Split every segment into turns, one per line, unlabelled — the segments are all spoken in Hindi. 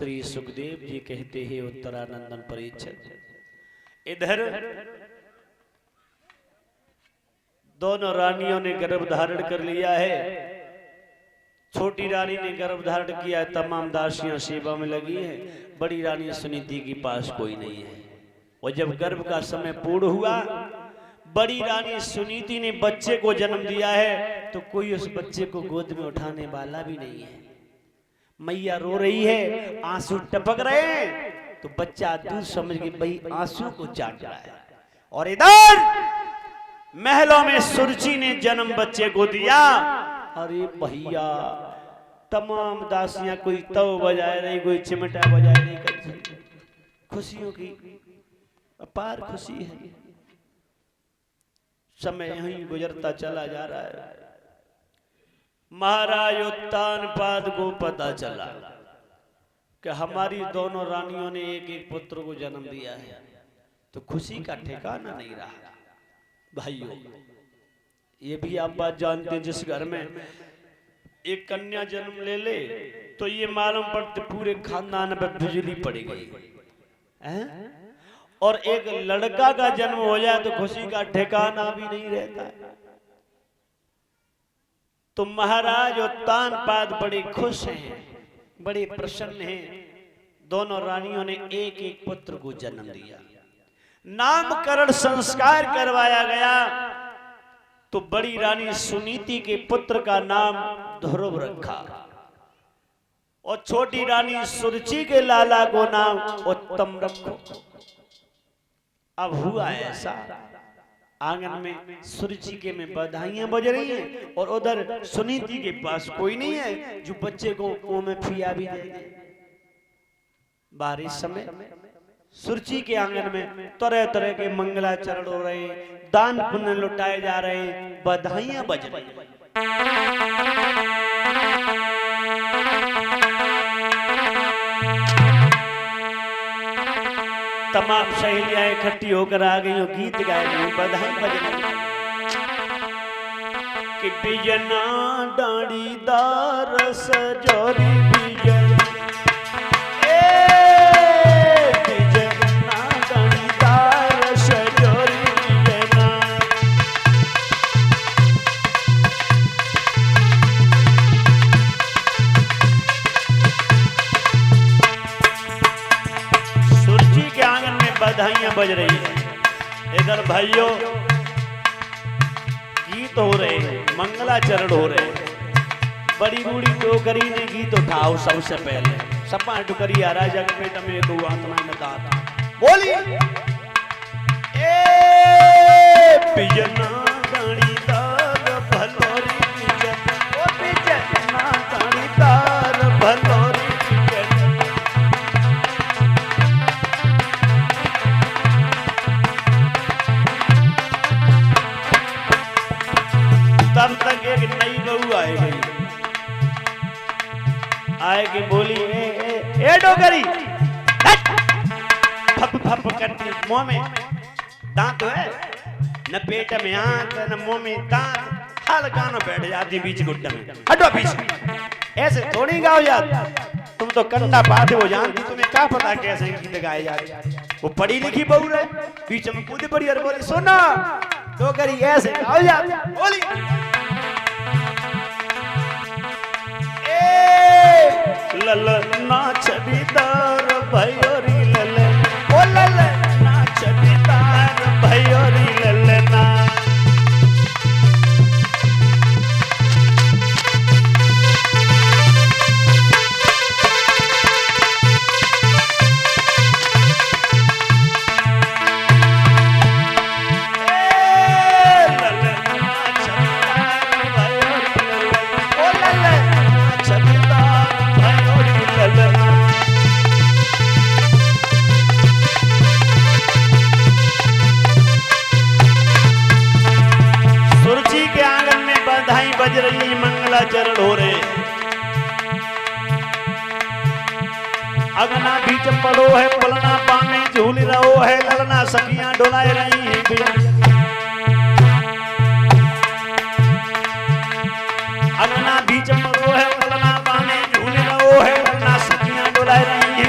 श्री सुखदेव जी कहते हैं उत्तरानंदन परीक्षक, इधर दोनों रानियों ने गर्भ धारण कर लिया है। छोटी रानी ने गर्भ धारण किया है, तमाम दासियां सेवा में लगी हैं। बड़ी रानी सुनीति के पास कोई नहीं है। और जब गर्भ का समय पूर्ण हुआ, बड़ी रानी सुनीति ने बच्चे को जन्म दिया है, तो कोई उस बच्चे को गोद में उठाने वाला भी नहीं है। मैया रो रही है, आंसू टपक रहे हैं, तो बच्चा दूध समझ के भाई आंसू को चाट रहा है। और इधर महलों में सुरुचि ने जन्म बच्चे को दिया। अरे भैया, तमाम दासियां कोई तव बजाए रही, कोई चिमटा बजाए रही, करती खुशियों की अपार खुशी है। समय यहीं गुजरता चला जा रहा है। महाराज उत्तानपाद को पता चला कि हमारी दोनों रानियों ने एक एक पुत्र को जन्म दिया है, तो खुशी का ठिकाना नहीं रहा। भाइयों, ये भी आप बात जानते हैं, जिस घर में एक कन्या जन्म ले ले तो ये मालूम पड़ते पूरे खानदान पर बिजली पड़ गई है। और एक लड़का का जन्म हो जाए तो खुशी का ठिकाना भी नहीं रहता। तो महाराज उत्तानपाद बड़े खुश हैं, बड़े प्रसन्न हैं। दोनों रानियों ने एक एक पुत्र को जन्म दिया। नामकरण संस्कार करवाया गया, तो बड़ी रानी सुनीति के पुत्र का नाम ध्रुव रखा और छोटी रानी सुरुचि के लाला को नाम उत्तम रखो। अब हुआ ऐसा, आंगन में सुरुचि के में बधाइयां बज रही हैं और उधर सुनीति के पास कोई नहीं है जो बच्चे को मुंह में पिया भी दे। बारिश समय सुरुचि के आंगन में तरह तरह के मंगलाचरण हो रहे हैं, दान पुण्य लुटाए जा रहे हैं, बधाइयां बज रही हैं। तमाम सहेलियां इकट्ठी होकर आ गई, गीत गाए गए, बधाई बज रही कि बिजना डांडीदार सजोरी बिजन, बिजना डांडीदार सजोरी बिजना। सुरुचि के आंगन में बधाइयां बज रही है। इधर भाइयों गीत हो रहे हैं, मंगलाचरण हो रहे हैं। बड़ी बूढ़ी टोकरी ने गीत उठाओ सबसे पहले। सपा टुकरी आ राजा के पेट में एक आत्मा में दाता बोली, ए बिजना दाणीदार भलोरी बिजन, ओ बिजना दाणीदार भलोरी बिजन। तब तक एक नई बहू आएगी, बोली ए डोगरी, फप फप करती, मुंह में दांत है न, पेट में आंत न, मुंह में दांत, हाल गाना बैठ जाती बीच गुड्डे में। हटो पीछे, ऐसे थोड़ी गाओ यार, तुम तो कंधा पाते हो, जानती, तुम्हें क्या पता कैसे गीत गाए जाते। वो पढ़ी लिखी बहू है, बीच में कूद पड़ी और बोली सुना डोगरी ऐसे गाओ यार। बोली लल नाच दीदार भयोरी लल, ओ लल नाच दीदार भयोरी लल ना। बज रही, मंगलाचरण हो रहे। अगना बीच पड़ो है, पलना पानी झूल रहो है, ललना सखियां डोलाए रही हैं। अगना बीच पड़ो है, पलना पानी झूल रहो है, ललना सखियां डोलाए रही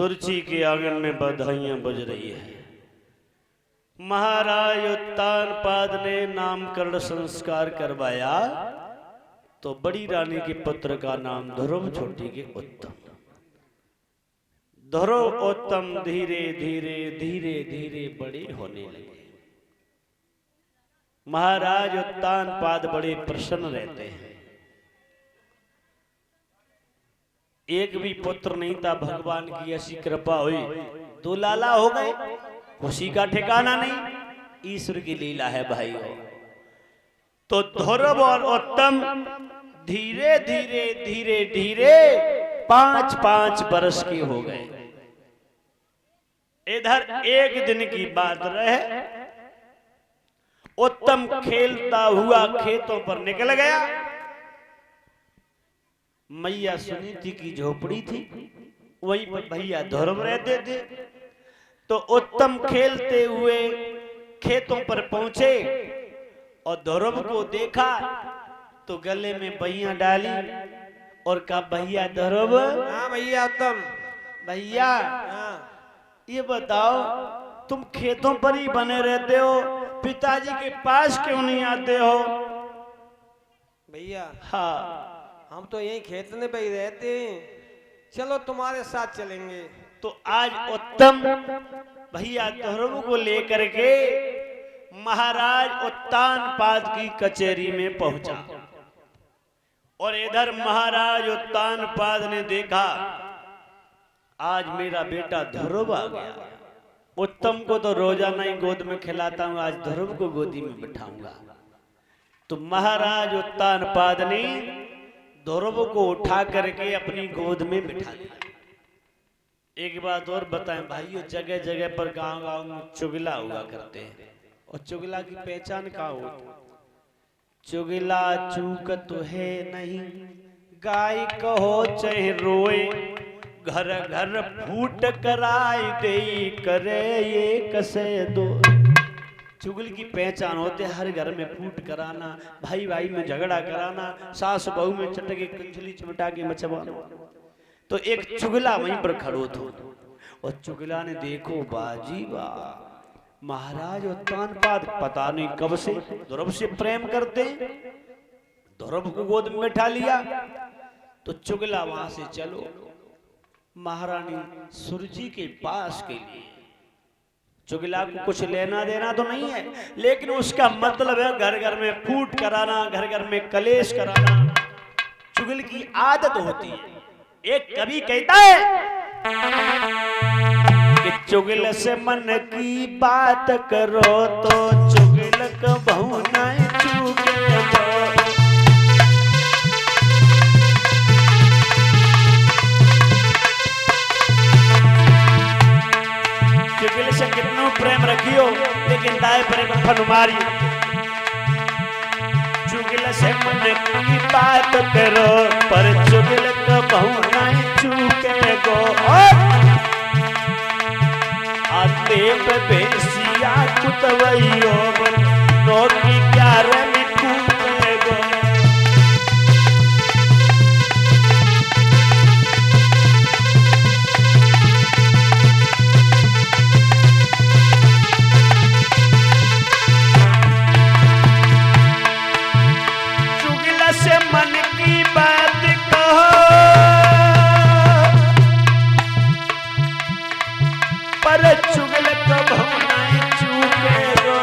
सुरची के आंगन में बधाइयां बज रही है। महाराज उत्तानपाद ने नामकरण संस्कार करवाया तो बड़ी रानी के पुत्र का नाम ध्रुव, छोटी के उत्तम। ध्रुव उत्तम धीरे धीरे धीरे धीरे बड़े होने लगे। महाराज उत्तानपाद बड़े प्रसन्न रहते हैं। एक भी पुत्र नहीं था, भगवान की ऐसी कृपा हुई, दो लाला हो गए, खुशी का ठिकाना नहीं। ईश्वर की लीला है भाई। तो ध्रुव और उत्तम धीरे धीरे धीरे धीरे 5-5 वर्ष के हो गए। इधर एक दिन की बात रहे, उत्तम खेलता हुआ खेतों पर निकल गया। मैया सुनीति की झोपड़ी थी, वहीं पर भैया ध्रुव रहते थे। तो उत्तम खेलते हुए खेतों पर पहुंचे और ध्रुव को देखा तो गले में बहिया डाली और कहा, भैया ध्रुव।
हाँ भैया उत्तम।
भैया
हाँ
ये बताओ, तुम खेतों पर ही बने रहते हो, पिताजी के पास क्यों नहीं आते हो?
भैया
हाँ,
हम तो यही खेतने पे ही रहते हैं, चलो तुम्हारे साथ चलेंगे।
तो आज उत्तम भैया ध्रुव को लेकर के महाराज उत्तानपाद की कचहरी में पहुंचा। और इधर महाराज उत्तानपाद ने देखा, आज मेरा बेटा ध्रुव आ गया। उत्तम को तो रोजाना ही गोद में खिलाता हूं, आज ध्रुव को गोदी में बिठाऊंगा। तो महाराज उत्तानपाद ने ध्रुव को उठा करके अपनी गोद में बिठा लिया। एक बात और बताएं भाइयों, जगह जगह पर गांव गांव में चुगला हुआ करते हैं, और चुगला की पहचान क्या होती? चुगला चूक तो है नहीं, गाय कहो चाहे रोए, घर घर फूट कराई दे करे ये कसे दो। चुगल की पहचान होते हर घर में फूट कराना, भाई भाई में झगड़ा कराना, सास बहू में चटके कंचली चिमटा के मचवाना। तो एक चुगला वहीं पर खड़ो था, और चुगला ने देखो बाजी वाह, महाराज उत्तानपाद पता नहीं कब से ध्रुव से प्रेम करते, ध्रुव को गोद में बैठा लिया। तो चुगला वहां से चलो महारानी सुरजी के पास के लिए। चुगला को कुछ लेना देना तो नहीं है, लेकिन उसका मतलब है घर घर में फूट कराना, घर घर में कलेश कराना। चुगल की आदत होती है। एक कवि कहता है कि चुगल से मन की बात करो तो चुगल कबहू नहीं चूके। चुगल से कितना प्रेम रखियो, लेकिन दाए पर एक फन मारी। चुगल से मन की बात करो पर चुगल कबहू नहीं चूके गो। आते पे बेसिया कुतवैयो नौकी प्यार में कूदे गो। चुगल से मन की बात कहो पर चुगल कबहू नहीं चूके गो।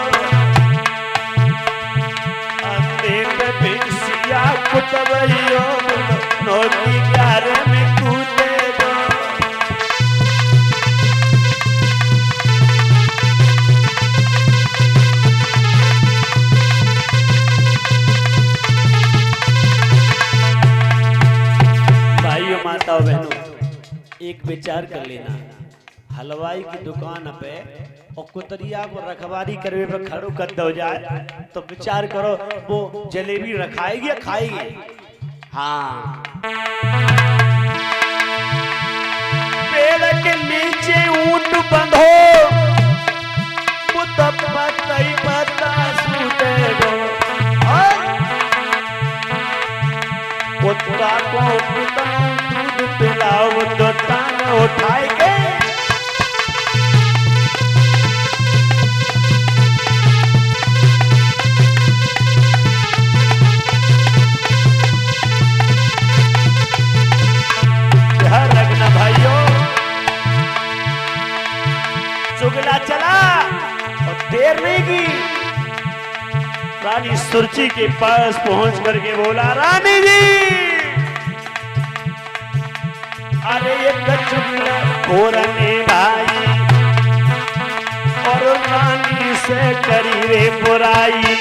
आते पे बेसिया कुतवैयो नौकी प्यार में कूदे गो। भाइयों माताओं बहनों, एक विचार कर लेना, हलवाई की दुकान पे और कुतरिया को रखवारी करवे पे खड़ो कर दो जाए तो विचार करो वो जलेबी रखाएगी या खाएगी? हाँ, पेड़ के नीचे ऊंट बंधो पता सूतेगो। कुत्ता को दूध पिलाओ तो टांग उठाएंगे। करने की। रानी सुरची के पास पहुंच करके बोला, रानी जी अरे ये कचुगल खोरने भाई और रानी से करी रे बुराई।